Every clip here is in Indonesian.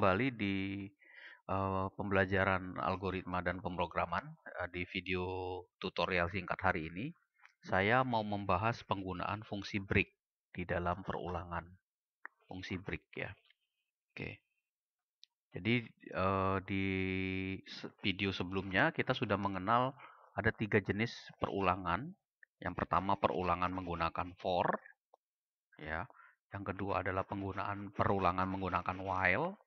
kembali di pembelajaran algoritma dan pemrograman. Di video tutorial singkat hari ini, saya mau membahas penggunaan fungsi break di dalam perulangan. Fungsi break ya. Oke. Jadi di video sebelumnya kita sudah mengenal ada 3 jenis perulangan. Yang pertama perulangan menggunakan for, ya. Yang kedua adalah perulangan menggunakan while,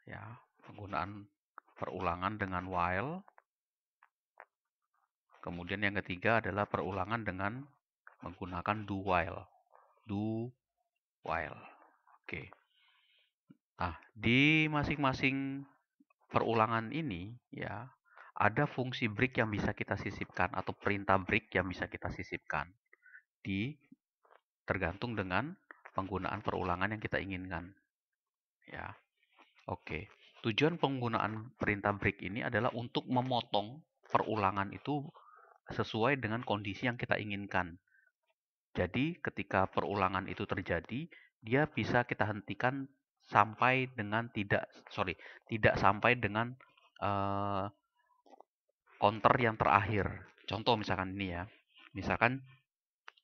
ya. Penggunaan perulangan dengan while. Kemudian yang ketiga adalah perulangan dengan menggunakan do while. Do while. Oke. Nah, di masing-masing perulangan ini ya ada fungsi break yang bisa kita sisipkan atau perintah break yang bisa kita sisipkan di tergantung dengan penggunaan perulangan yang kita inginkan. Ya. Oke. Tujuan penggunaan perintah break ini adalah untuk memotong perulangan itu sesuai dengan kondisi yang kita inginkan. Jadi ketika perulangan itu terjadi, dia bisa kita hentikan sampai dengan tidak sampai dengan counter yang terakhir. Contoh misalkan ini ya. Misalkan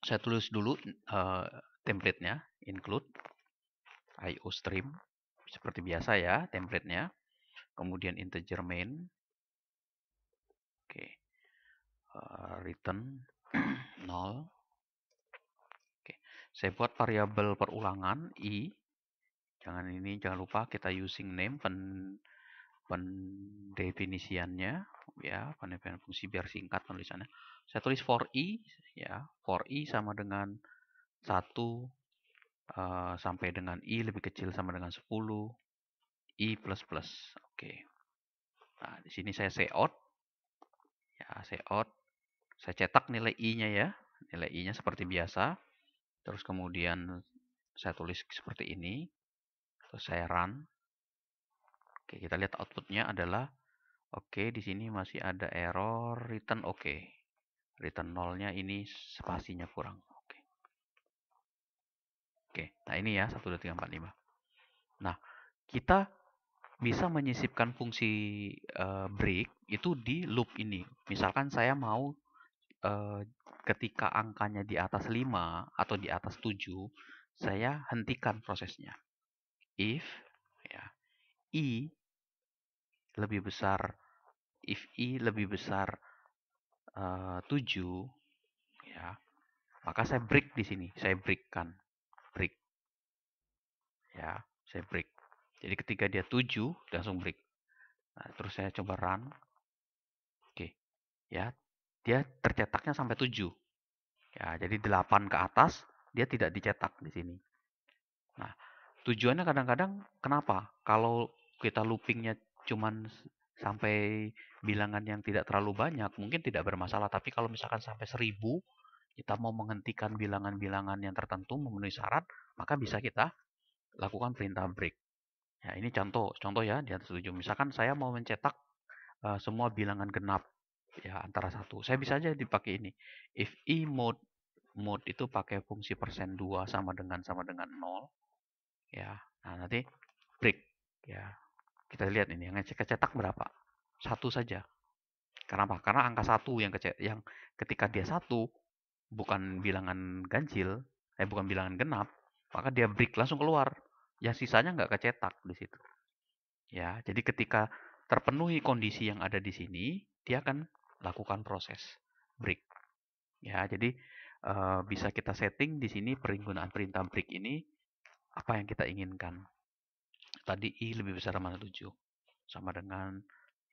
saya tulis dulu template-nya, include IOStream seperti biasa ya template-nya. Kemudian integer main. Oke. Return 0. Oke. Saya buat variabel perulangan i. Jangan lupa kita using name pendefinisiannya ya, pendefinisian fungsi biar singkat penulisannya. Saya tulis for i ya, for i sama dengan 1 sampai dengan i lebih kecil sama dengan 10, i plus plus. Oke. Nah, di sini saya say out. Ya, say out. Saya cetak nilai i-nya ya. Nilai i-nya seperti biasa. Terus kemudian saya tulis seperti ini. Terus saya run. Oke, kita lihat outputnya adalah oke, di sini masih ada error return oke. Return 0-nya ini spasinya kurang. Oke. Oke, nah ini ya 1 2 3 4 5. Nah, kita bisa menyisipkan fungsi break itu di loop ini. Misalkan saya mau ketika angkanya di atas 5 atau di atas 7, saya hentikan prosesnya. If ya, i lebih besar, if i lebih besar 7 ya, maka saya break di sini. Saya breakkan. Break. Ya, saya break. Jadi ketika dia 7, langsung break. Nah, terus saya coba run. Oke. Ya, dia tercetaknya sampai 7. Ya, jadi 8 ke atas dia tidak dicetak di sini. Nah, tujuannya kadang-kadang kenapa? Kalau kita loopingnya cuman sampai bilangan yang tidak terlalu banyak, mungkin tidak bermasalah. Tapi kalau misalkan sampai 1000, kita mau menghentikan bilangan-bilangan yang tertentu memenuhi syarat, maka bisa kita lakukan perintah break. Ya, ini contoh ya di atas 7. Misalkan saya mau mencetak semua bilangan genap ya antara 1. Saya bisa aja dipakai ini. If i mode itu pakai fungsi %2 sama dengan 0 ya. Nah, nanti break ya. Kita lihat ini yang kecetak berapa? 1 saja. Kenapa? Karena angka 1 yang ketika dia 1 bukan bilangan ganjil, bukan bilangan genap, maka dia break langsung keluar. Yang sisanya nggak kecetak di situ. Ya, jadi ketika terpenuhi kondisi yang ada di sini, dia akan lakukan proses break. Ya, jadi bisa kita setting di sini penggunaan perintah break ini apa yang kita inginkan. Tadi i lebih besar mana 7 sama dengan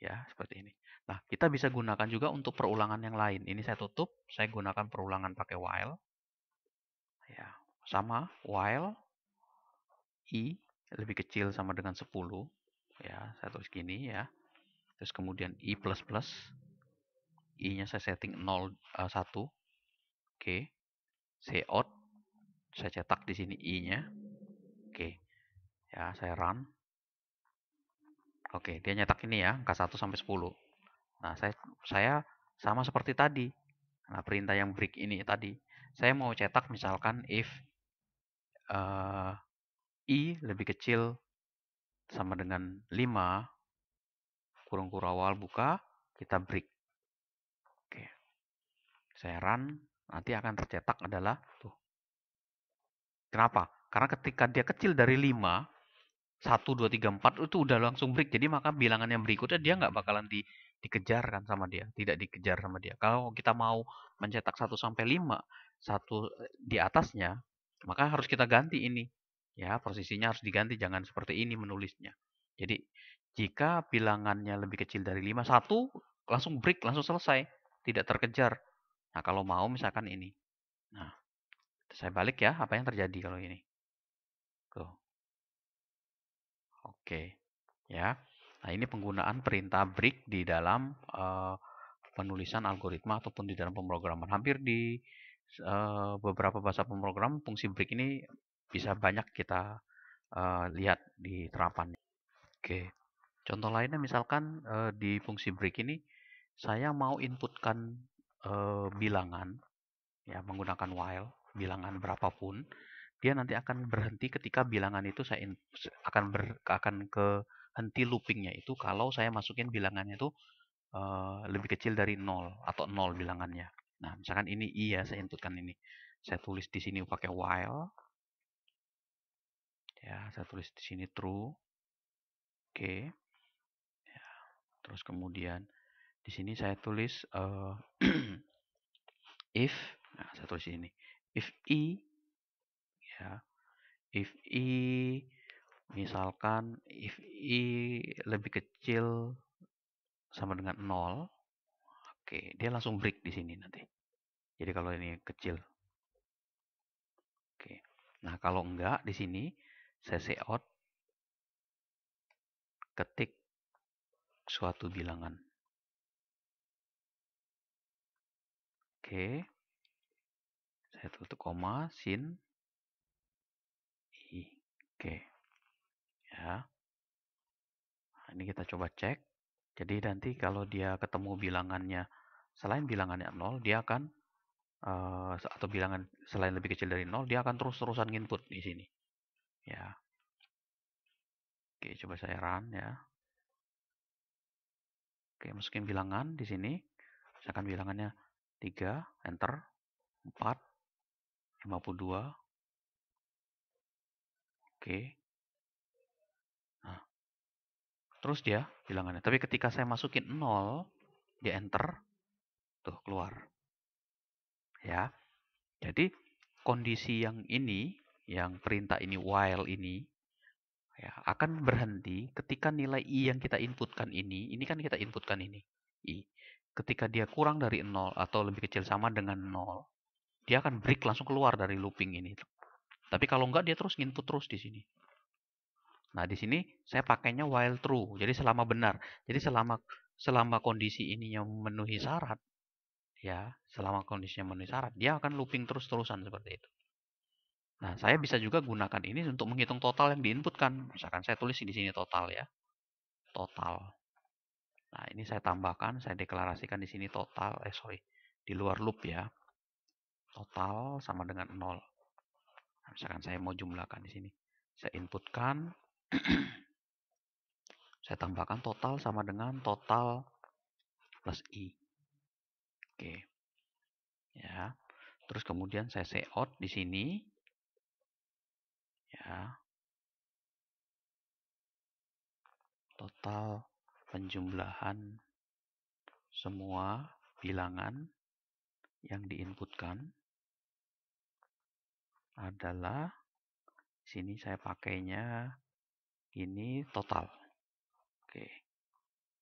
ya seperti ini. Nah, kita bisa gunakan juga untuk perulangan yang lain. Ini saya tutup, saya gunakan perulangan pakai while. Ya, sama while i lebih kecil sama dengan 10. Ya, saya tulis gini ya. Terus kemudian i plus plus. I-nya saya setting 1. Oke. Say out. Saya cetak di sini i-nya. Oke. Ya, saya run. Oke, dia nyetak ini ya, angka 1 sampai 10. Nah, saya sama seperti tadi. Nah, perintah yang break ini tadi. Saya mau cetak misalkan if i lebih kecil sama dengan 5, kurung awal buka, kita break. Oke. Saya run, nanti akan tercetak adalah tuh. Kenapa? Karena ketika dia kecil dari 5, 1, 2, 3, 4 itu udah langsung break. Jadi maka bilangan yang berikutnya dia nggak bakalan dikejar kan sama dia. Tidak dikejar sama dia. Kalau kita mau mencetak 1 sampai 5, satu di atasnya, maka harus kita ganti ini. Ya, posisinya harus diganti. Jangan seperti ini menulisnya. Jadi, jika bilangannya lebih kecil dari 5, 1 langsung break, langsung selesai. Tidak terkejar. Nah, kalau mau misalkan ini. Nah, saya balik ya, apa yang terjadi kalau ini. Tuh. Oke. Ya. Nah, ini penggunaan perintah break di dalam penulisan algoritma ataupun di dalam pemrograman. Hampir di beberapa bahasa pemrograman fungsi break ini bisa banyak kita lihat di terapannya. Oke. Contoh lainnya misalkan di fungsi break ini saya mau inputkan bilangan ya menggunakan while, bilangan berapapun, dia nanti akan berhenti ketika bilangan itu akan ke henti loopingnya itu kalau saya masukin bilangannya itu lebih kecil dari 0 atau 0 bilangannya. Nah, misalkan ini i ya, saya inputkan ini. Saya tulis di sini pakai while. Ya, saya tulis di sini true. Oke. Ya, terus kemudian di sini saya tulis if. Nah, saya tulis ini. If i ya, if i misalkan if i lebih kecil sama dengan 0, oke, dia langsung break di sini nanti. Jadi kalau ini kecil. Oke. Nah, kalau enggak di sini saya say out ketik suatu bilangan. Oke. Saya tutup koma sin i. Oke. Ya. Nah, ini kita coba cek. Jadi nanti kalau dia ketemu bilangannya selain bilangannya 0, dia akan atau bilangan selain lebih kecil dari 0, dia akan terus-terusan input di sini. Ya. Oke, coba saya run ya. Oke, masukin bilangan di sini. Misalkan bilangannya 3, enter, 4, 52. Oke. Nah, terus dia bilangannya. Tapi ketika saya masukin 0, dia enter, tuh keluar. Ya. Jadi kondisi yang ini, yang perintah ini while ini ya akan berhenti ketika nilai i yang kita inputkan ini kan kita inputkan ini i. Ketika dia kurang dari 0 atau lebih kecil sama dengan 0, dia akan break langsung keluar dari looping ini. Tapi kalau enggak dia terus input terus di sini. Nah, di sini saya pakainya while true. Jadi selama benar. Jadi selama kondisi ininya memenuhi syarat, ya, selama kondisinya memenuhi syarat, dia akan looping terus-terusan seperti itu. Nah, saya bisa juga gunakan ini untuk menghitung total yang diinputkan. Misalkan saya tulis di sini total ya. Total. Nah, ini saya tambahkan, saya deklarasikan di sini total, di luar loop ya. Total sama dengan 0. Nah, misalkan saya mau jumlahkan di sini. Saya inputkan saya tambahkan total sama dengan total plus i. Oke. Ya. Terus kemudian saya say out di sini. Ya. Total penjumlahan semua bilangan yang diinputkan adalah sini saya pakainya ini total. Oke.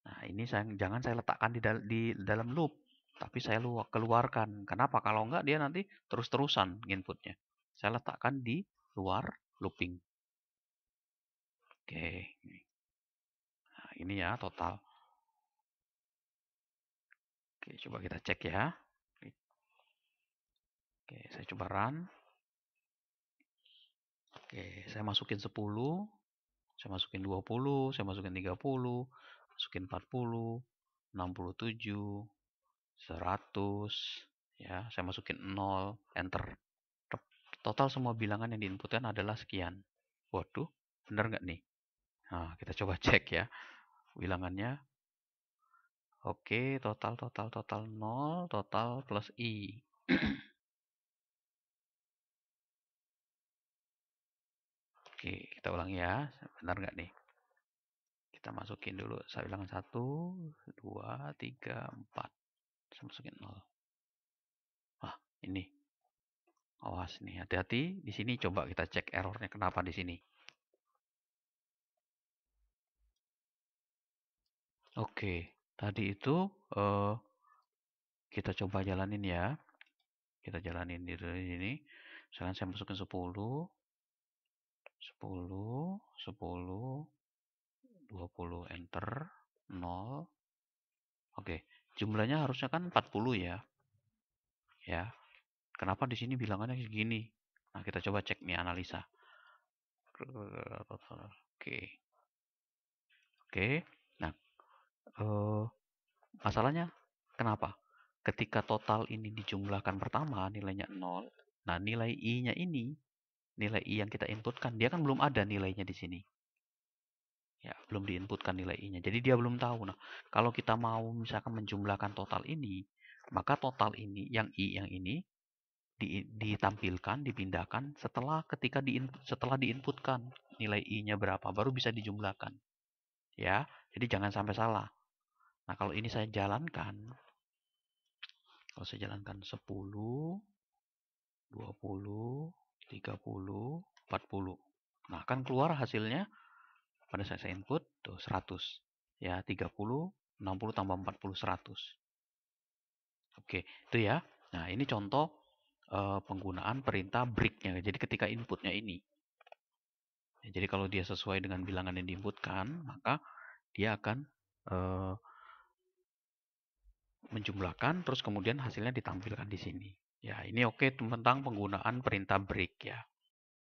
Nah, ini jangan saya letakkan di dalam loop, tapi saya keluarkan. Kenapa? Kalau enggak dia nanti terus-terusan inputnya. Saya letakkan di luar looping. Oke. Nah, ini ya total. Oke, coba kita cek ya. Oke, saya coba run. Oke, saya masukin 10, saya masukin 20, saya masukin 30, masukin 40, 67, 100, ya, saya masukin 0, enter. Total semua bilangan yang diinputkan adalah sekian. Waduh, bener nggak nih? Nah, kita coba cek ya bilangannya. Oke, total 0, total plus I. Oke, kita ulangi ya. Benar nggak nih? Kita masukin dulu. Saya bilang 1, 2, 3, 4. Saya masukin 0. Wah, ini. Awas nih, hati-hati. Di sini coba kita cek errornya kenapa di sini. Oke, tadi itu kita coba jalanin ya. Kita jalanin di sini. Misalkan saya masukin 10, 10, 10, 20, enter, 0. Oke, jumlahnya harusnya kan 40 ya. Ya, kenapa di sini bilangannya segini? Nah, kita coba cek nih analisa. Oke. Oke. Nah, masalahnya kenapa? Ketika total ini dijumlahkan pertama nilainya 0. Nah, nilai I-nya ini, nilai I yang kita inputkan, dia kan belum ada nilainya di sini. Ya, belum diinputkan nilai I-nya. Jadi dia belum tahu. Nah, kalau kita mau misalkan menjumlahkan total ini, maka total ini yang I yang ini ditampilkan, dipindahkan setelah diinputkan nilai I-nya berapa, baru bisa dijumlahkan. Ya, jadi jangan sampai salah. Nah, kalau ini saya jalankan, kalau saya jalankan 10, 20, 30, 40. Nah, kan keluar hasilnya pada saat saya input tuh 100. Ya, 30, 60 tambah 40, 100. Oke, itu ya. Nah, ini contoh penggunaan perintah break-nya. Jadi ketika inputnya ini. Jadi kalau dia sesuai dengan bilangan yang diinputkan, maka dia akan menjumlahkan, terus kemudian hasilnya ditampilkan di sini. Ya, ini oke tentang penggunaan perintah break ya.